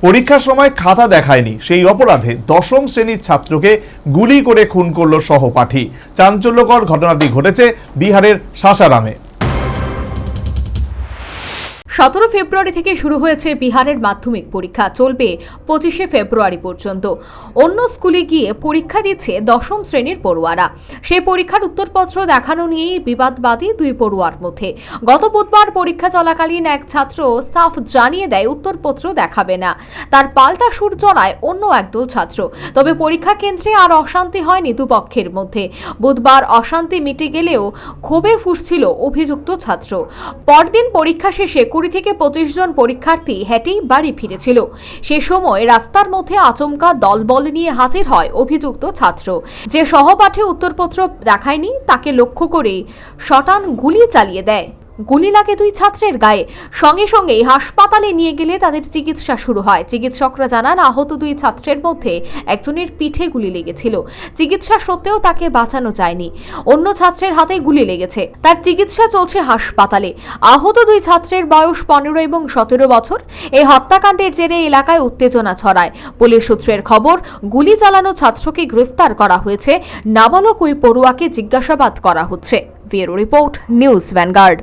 পরীক্ষার সময় খাতা দেখায়নি সেই অপরাধে দশম শ্রেণীর ছাত্রকে গুলি করে খুন করল সহপাঠী। চাঞ্চল্যকর ঘটনাটি ঘটেছে বিহারের সাসারামে। 17 ফেব্রুয়ারি থেকে শুরু হয়েছে বিহারের মাধ্যমিক পরীক্ষা, চলবে 25 ফেব্রুয়ারি পর্যন্ত। অন্য স্কুলে গিয়ে পরীক্ষা দিচ্ছে দশম শ্রেণীর পড়ুয়ারা। সেই পরীক্ষার উত্তরপত্র দেখানো নিয়েই বিবাদবাদী দুই পড়ুয়ার মধ্যে। গত বুধবার পরীক্ষা চলাকালীন এক ছাত্র সাফ জানিয়ে দেয় উত্তরপত্র দেখাবে না। তার পাল্টা সুর জড়ায় অন্য একদল ছাত্র। তবে পরীক্ষা কেন্দ্রে আর অশান্তি হয়নি দুপক্ষের মধ্যে। বুধবার অশান্তি মিটে গেলেও ক্ষোভে ফুঁসছিল অভিযুক্ত ছাত্র। পরদিন পরীক্ষা শেষে 20 থেকে 25 জন পরীক্ষার্থী হেঁটেই বাড়ি ফিরেছিল। সে সময় রাস্তার মধ্যে আচমকা দলবল নিয়ে হাজির হয় অভিযুক্ত ছাত্র। যে সহপাঠী উত্তরপত্র দেখায়নি তাকে লক্ষ্য করে শটান গুলি চালিয়ে দেয়। গুলি লাগে দুই ছাত্রের গায়ে। সঙ্গে সঙ্গেই হাসপাতালে নিয়ে গেলে তাদের চিকিৎসা শুরু হয়। চিকিৎসকরা জানান, আহত দুই ছাত্রের মধ্যে একজনের পিঠে গুলি লেগেছিল। চিকিৎসা সত্ত্বেও তাকে বাঁচানো যায়নি। অন্য ছাত্রের হাতে গুলি লেগেছে, তার চিকিৎসা চলছে হাসপাতালে। আহত দুই ছাত্রের বয়স 15 এবং 17 বছর। এই হত্যাকাণ্ডের জেরে এলাকায় উত্তেজনা ছড়ায়। পুলিশ সূত্রের খবর, গুলি চালানো ছাত্রকে গ্রেফতার করা হয়েছে। নাবালক ওই পড়ুয়াকে জিজ্ঞাসাবাদ করা হচ্ছে। Bureau report, news vanguard.